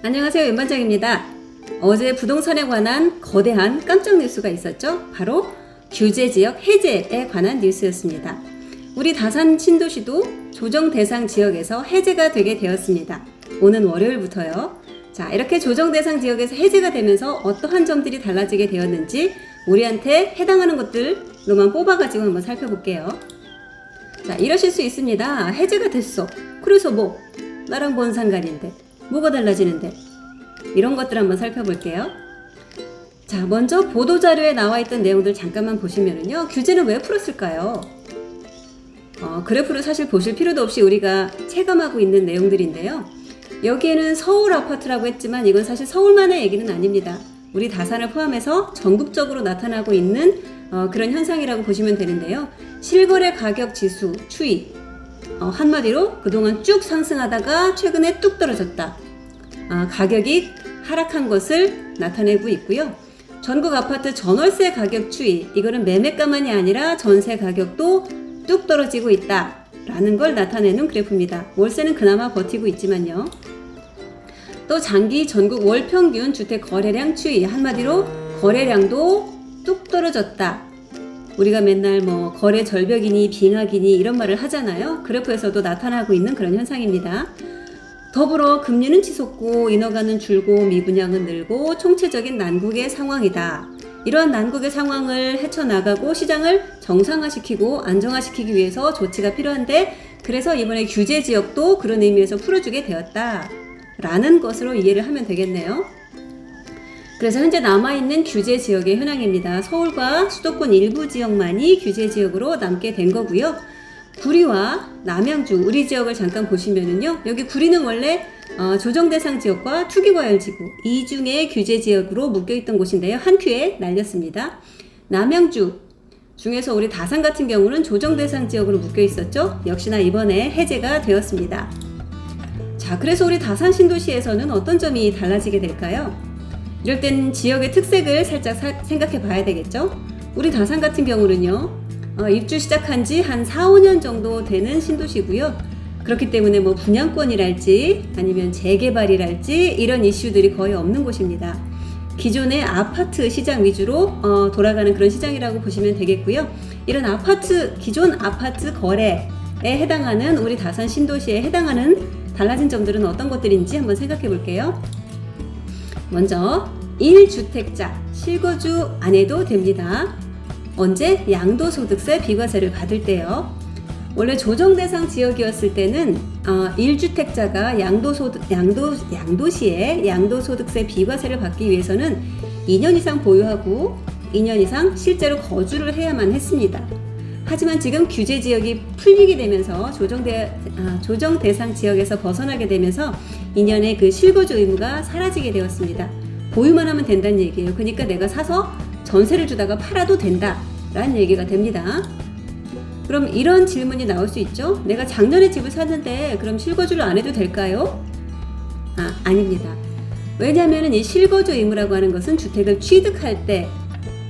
안녕하세요, 윤반장입니다. 어제 부동산에 관한 거대한 깜짝 뉴스가 있었죠. 바로 규제지역 해제에 관한 뉴스였습니다. 우리 다산 신도시도 조정 대상 지역에서 해제가 되게 되었습니다. 오는 월요일부터요. 자, 이렇게 조정 대상 지역에서 해제가 되면서 어떠한 점들이 달라지게 되었는지 우리한테 해당하는 것들로만 뽑아가지고 한번 살펴볼게요. 자, 이러실 수 있습니다. 해제가 됐어. 그래서 뭐 나랑 뭔 상관인데, 뭐가 달라지는데, 이런 것들 한번 살펴볼게요. 자, 먼저 보도자료에 나와 있던 내용들 잠깐만 보시면은요, 규제는 왜 풀었을까요? 그래프를 사실 보실 필요도 없이 우리가 체감하고 있는 내용들인데요. 여기에는 서울 아파트라고 했지만 이건 사실 서울만의 얘기는 아닙니다. 우리 다산을 포함해서 전국적으로 나타나고 있는 그런 현상이라고 보시면 되는데요. 실거래 가격 지수 추이, 한마디로 그동안 쭉 상승하다가 최근에 뚝 떨어졌다. 가격이 하락한 것을 나타내고 있고요. 전국 아파트 전월세 가격 추이, 이거는 매매가만이 아니라 전세 가격도 뚝 떨어지고 있다라는 걸 나타내는 그래프입니다. 월세는 그나마 버티고 있지만요. 또 장기 전국 월평균 주택 거래량 추이, 한마디로 거래량도 뚝 떨어졌다. 우리가 맨날 뭐 거래 절벽이니 빙하기니 이런 말을 하잖아요. 그래프에서도 나타나고 있는 그런 현상입니다. 더불어 금리는 치솟고 인허가는 줄고 미분양은 늘고 총체적인 난국의 상황이다. 이러한 난국의 상황을 헤쳐나가고 시장을 정상화시키고 안정화시키기 위해서 조치가 필요한데, 그래서 이번에 규제지역도 그런 의미에서 풀어주게 되었다 라는 것으로 이해를 하면 되겠네요. 그래서 현재 남아있는 규제지역의 현황입니다. 서울과 수도권 일부 지역만이 규제지역으로 남게 된 거고요. 구리와 남양주, 우리 지역을 잠깐 보시면은요, 여기 구리는 원래 조정대상 지역과 투기과열지구 이 중에 규제지역으로 묶여있던 곳인데요. 한 큐에 날렸습니다. 남양주 중에서 우리 다산 같은 경우는 조정대상 지역으로 묶여있었죠. 역시나 이번에 해제가 되었습니다. 자, 그래서 우리 다산 신도시에서는 어떤 점이 달라지게 될까요? 이럴 땐 지역의 특색을 살짝 생각해 봐야 되겠죠. 우리 다산 같은 경우는요, 입주 시작한 지 한 4, 5년 정도 되는 신도시고요. 그렇기 때문에 뭐 분양권이랄지 아니면 재개발이랄지 이런 이슈들이 거의 없는 곳입니다. 기존의 아파트 시장 위주로 돌아가는 그런 시장이라고 보시면 되겠고요. 이런 기존 아파트 거래에 해당하는 우리 다산 신도시에 해당하는 달라진 점들은 어떤 것들인지 한번 생각해 볼게요. 먼저 1주택자 실거주 안 해도 됩니다. 언제? 양도소득세 비과세를 받을 때요. 원래 조정대상 지역이었을 때는 1주택자가 양도시에 양도소득세 비과세를 받기 위해서는 2년 이상 보유하고 2년 이상 실제로 거주를 해야만 했습니다. 하지만 지금 규제지역이 풀리게 되면서 조정대상 지역에서 벗어나게 되면서 2년의 그 실거주 의무가 사라지게 되었습니다. 보유만 하면 된다는 얘기예요. 그러니까 내가 사서 전세를 주다가 팔아도 된다 라는 얘기가 됩니다. 그럼 이런 질문이 나올 수 있죠. 내가 작년에 집을 샀는데 그럼 실거주를 안 해도 될까요? 아닙니다. 왜냐하면 이 실거주 의무라고 하는 것은 주택을 취득할 때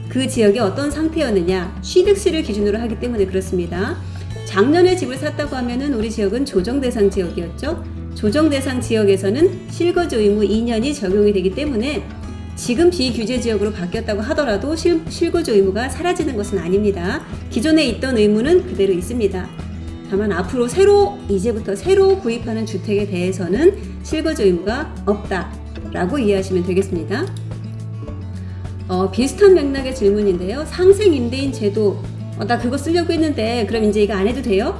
그 지역이 어떤 상태였느냐, 취득시를 기준으로 하기 때문에 그렇습니다. 작년에 집을 샀다고 하면은 우리 지역은 조정대상 지역이었죠. 조정대상 지역에서는 실거주 의무 2년이 적용이 되기 때문에 지금 비규제 지역으로 바뀌었다고 하더라도 실거주 의무가 사라지는 것은 아닙니다. 기존에 있던 의무는 그대로 있습니다. 다만 앞으로 이제부터 새로 구입하는 주택에 대해서는 실거주 의무가 없다라고 이해하시면 되겠습니다. 비슷한 맥락의 질문인데요. 상생임대인 제도, 나 그거 쓰려고 했는데 그럼 이제 이거 안 해도 돼요?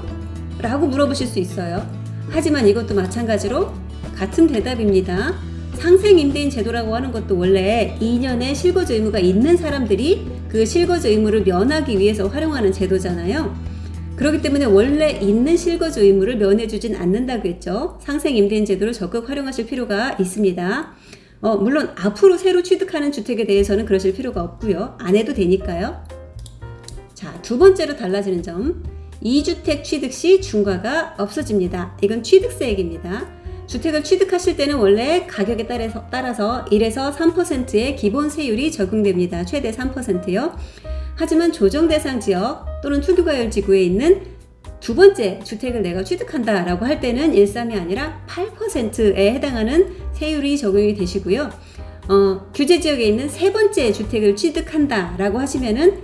라고 물어보실 수 있어요. 하지만 이것도 마찬가지로 같은 대답입니다. 상생임대인 제도라고 하는 것도 원래 2년의 실거주 의무가 있는 사람들이 그 실거주 의무를 면하기 위해서 활용하는 제도잖아요. 그렇기 때문에 원래 있는 실거주 의무를 면해주진 않는다고 했죠. 상생임대인 제도를 적극 활용하실 필요가 있습니다. 물론 앞으로 새로 취득하는 주택에 대해서는 그러실 필요가 없고요. 안 해도 되니까요. 자, 두 번째로 달라지는 점, 2주택 취득 시 중과가 없어집니다. 이건 취득세액입니다. 주택을 취득하실 때는 원래 가격에 따라서 1에서 3%의 기본 세율이 적용됩니다. 최대 3%요. 하지만 조정대상 지역 또는 투기과열 지구에 있는 두 번째 주택을 내가 취득한다라고 할 때는 1.3이 아니라 8%에 해당하는 세율이 적용이 되시고요. 규제 지역에 있는 세 번째 주택을 취득한다 라고 하시면은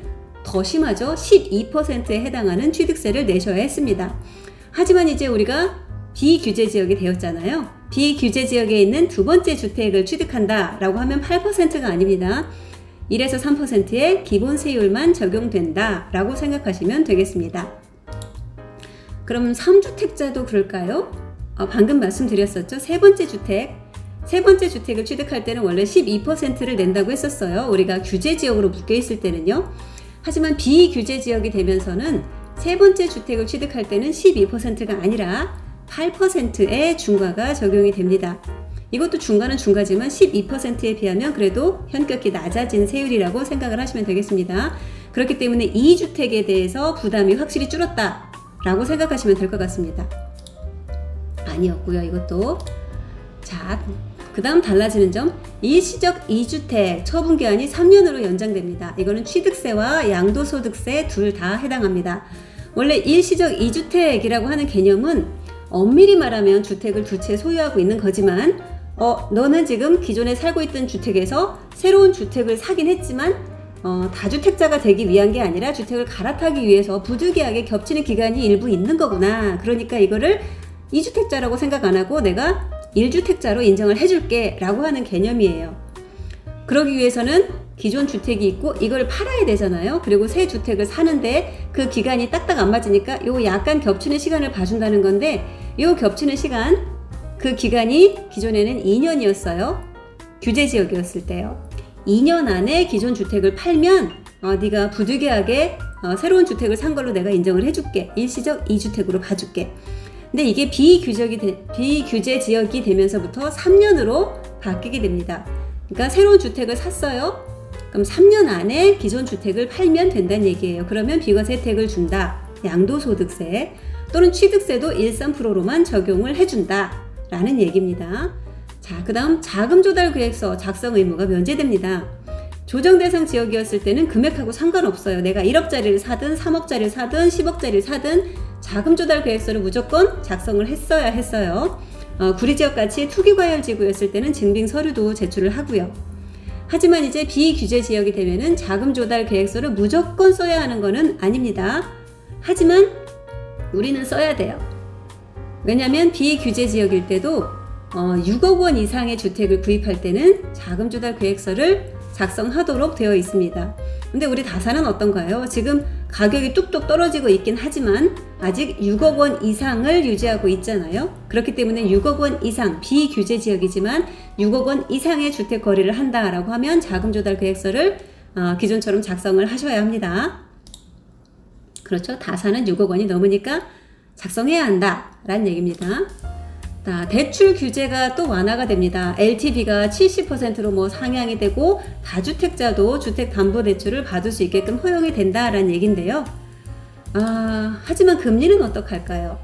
더 심하죠. 12%에 해당하는 취득세를 내셔야 했습니다. 하지만 이제 우리가 비규제 지역이 되었잖아요. 비규제 지역에 있는 두 번째 주택을 취득한다 라고 하면 8%가 아닙니다. 1에서 3%의 기본 세율만 적용된다 라고 생각하시면 되겠습니다. 그럼 3주택자도 그럴까요? 방금 말씀드렸었죠. 세 번째 주택을 취득할 때는 원래 12%를 낸다고 했었어요. 우리가 규제 지역으로 묶여 있을 때는요. 하지만 비규제 지역이 되면서는 세 번째 주택을 취득할 때는 12%가 아니라 8%의 중과가 적용이 됩니다. 이것도 중과는 중과지만 12%에 비하면 그래도 현격히 낮아진 세율이라고 생각을 하시면 되겠습니다. 그렇기 때문에 2주택에 대해서 부담이 확실히 줄었다 라고 생각하시면 될 것 같습니다. 아니었고요. 이것도. 자, 그 다음 달라지는 점, 일시적 2주택 처분기한이 3년으로 연장됩니다. 이거는 취득세와 양도소득세 둘 다 해당합니다. 원래 일시적 2주택이라고 하는 개념은 엄밀히 말하면 주택을 두 채 소유하고 있는 거지만 너는 지금 기존에 살고 있던 주택에서 새로운 주택을 사긴 했지만 다주택자가 되기 위한 게 아니라 주택을 갈아타기 위해서 부득이하게 겹치는 기간이 일부 있는 거구나. 그러니까 이거를 2주택자라고 생각 안 하고 내가 1주택자로 인정을 해줄게 라고 하는 개념이에요. 그러기 위해서는 기존 주택이 있고 이걸 팔아야 되잖아요. 그리고 새 주택을 사는데 그 기간이 딱딱 안 맞으니까 요 약간 겹치는 시간을 봐준다는 건데 요 겹치는 시간, 그 기간이 기존에는 2년이었어요. 규제 지역이었을 때요. 2년 안에 기존 주택을 팔면 네가 부득이하게 새로운 주택을 산 걸로 내가 인정을 해줄게. 일시적 2주택으로 봐줄게. 근데 이게 비규제 지역이 되면서부터 3년으로 바뀌게 됩니다. 그러니까 새로운 주택을 샀어요. 그럼 3년 안에 기존 주택을 팔면 된다는 얘기예요. 그러면 비과세 혜택을 준다. 양도소득세 또는 취득세도 1~3%로만 적용을 해준다 라는 얘기입니다. 자, 그 다음 자금조달계획서 작성 의무가 면제됩니다. 조정대상 지역이었을 때는 금액하고 상관없어요. 내가 1억짜리를 사든 3억짜리를 사든 10억짜리를 사든 자금조달계획서를 무조건 작성을 했어야 했어요. 구리지역같이 투기과열지구였을 때는 증빙서류도 제출을 하고요. 하지만 이제 비규제 지역이 되면은 자금조달계획서를 무조건 써야 하는 거는 아닙니다. 하지만 우리는 써야 돼요. 왜냐하면 비규제 지역일 때도 6억 원 이상의 주택을 구입할 때는 자금조달계획서를 작성하도록 되어 있습니다. 근데 우리 다산은 어떤가요? 지금 가격이 뚝뚝 떨어지고 있긴 하지만 아직 6억 원 이상을 유지하고 있잖아요. 그렇기 때문에 6억 원 이상, 비규제 지역이지만 6억 원 이상의 주택 거래를 한다라고 하면 자금조달계획서를 기존처럼 작성을 하셔야 합니다. 그렇죠? 다산은 6억 원이 넘으니까 작성해야 한다라는 얘기입니다. 대출 규제가 또 완화가 됩니다. LTV가 70%로 상향이 되고 다주택자도 주택담보대출을 받을 수 있게끔 허용이 된다라는 얘기인데요. 하지만 금리는 어떡할까요?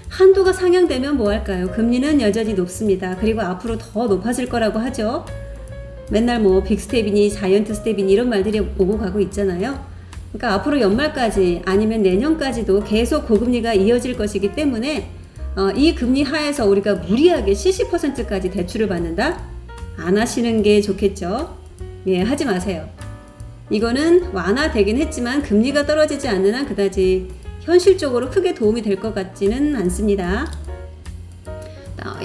한도가 상향되면 뭐 할까요? 금리는 여전히 높습니다. 그리고 앞으로 더 높아질 거라고 하죠. 맨날 빅스텝이니 자이언트 스텝이니 이런 말들이 오고 가고 있잖아요. 그러니까 앞으로 연말까지 아니면 내년까지도 계속 고금리가 이어질 것이기 때문에 이 금리 하에서 우리가 무리하게 70%까지 대출을 받는다? 안 하시는 게 좋겠죠. 예, 하지 마세요. 이거는 완화되긴 했지만 금리가 떨어지지 않는 한 그다지 현실적으로 크게 도움이 될 것 같지는 않습니다.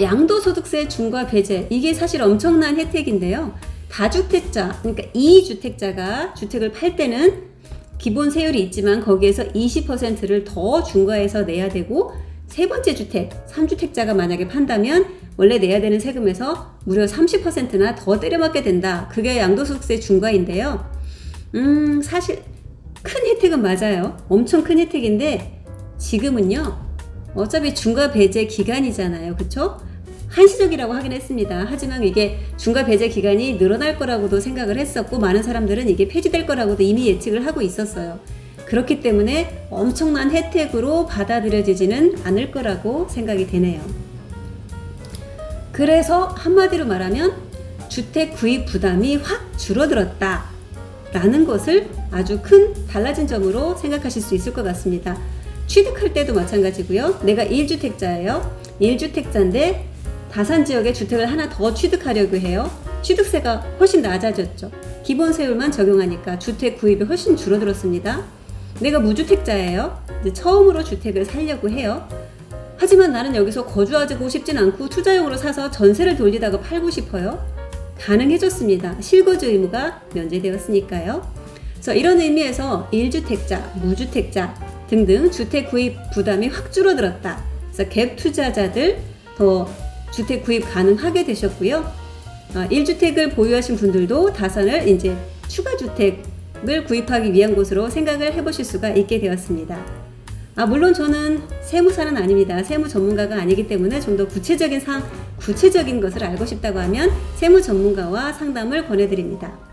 양도소득세 중과 배제, 이게 사실 엄청난 혜택인데요. 다주택자, 그러니까 2주택자가 주택을 팔 때는 기본 세율이 있지만 거기에서 20%를 더 중과해서 내야 되고 세 번째 주택, 3주택자가 만약에 판다면 원래 내야 되는 세금에서 무려 30%나 더 때려맞게 된다. 그게 양도소득세 중과인데요. 사실 큰 혜택은 맞아요. 엄청 큰 혜택인데 지금은요. 어차피 중과 배제 기간이잖아요. 그쵸? 한시적이라고 하긴 했습니다. 하지만 이게 중과 배제 기간이 늘어날 거라고도 생각을 했었고 많은 사람들은 이게 폐지될 거라고도 이미 예측을 하고 있었어요. 그렇기 때문에 엄청난 혜택으로 받아들여지지는 않을 거라고 생각이 되네요. 그래서 한마디로 말하면 주택 구입 부담이 확 줄어들었다 라는 것을 아주 큰 달라진 점으로 생각하실 수 있을 것 같습니다. 취득할 때도 마찬가지고요. 내가 1주택자예요. 1주택자인데 다산 지역에 주택을 하나 더 취득하려고 해요. 취득세가 훨씬 낮아졌죠. 기본 세율만 적용하니까 주택 구입이 훨씬 줄어들었습니다. 내가 무주택자예요. 이제 처음으로 주택을 살려고 해요. 하지만 나는 여기서 거주하고 싶진 않고 투자용으로 사서 전세를 돌리다가 팔고 싶어요. 가능해졌습니다. 실거주 의무가 면제되었으니까요. 그래서 이런 의미에서 1주택자, 무주택자 등등 주택 구입 부담이 확 줄어들었다. 그래서 갭 투자자들 더 주택 구입 가능하게 되셨고요. 1주택을 보유하신 분들도 다산을 이제 추가 주택을 구입하기 위한 곳으로 생각을 해보실 수가 있게 되었습니다. 물론 저는 세무사는 아닙니다. 세무 전문가가 아니기 때문에 좀 더 구체적인 것을 알고 싶다고 하면 세무 전문가와 상담을 권해드립니다.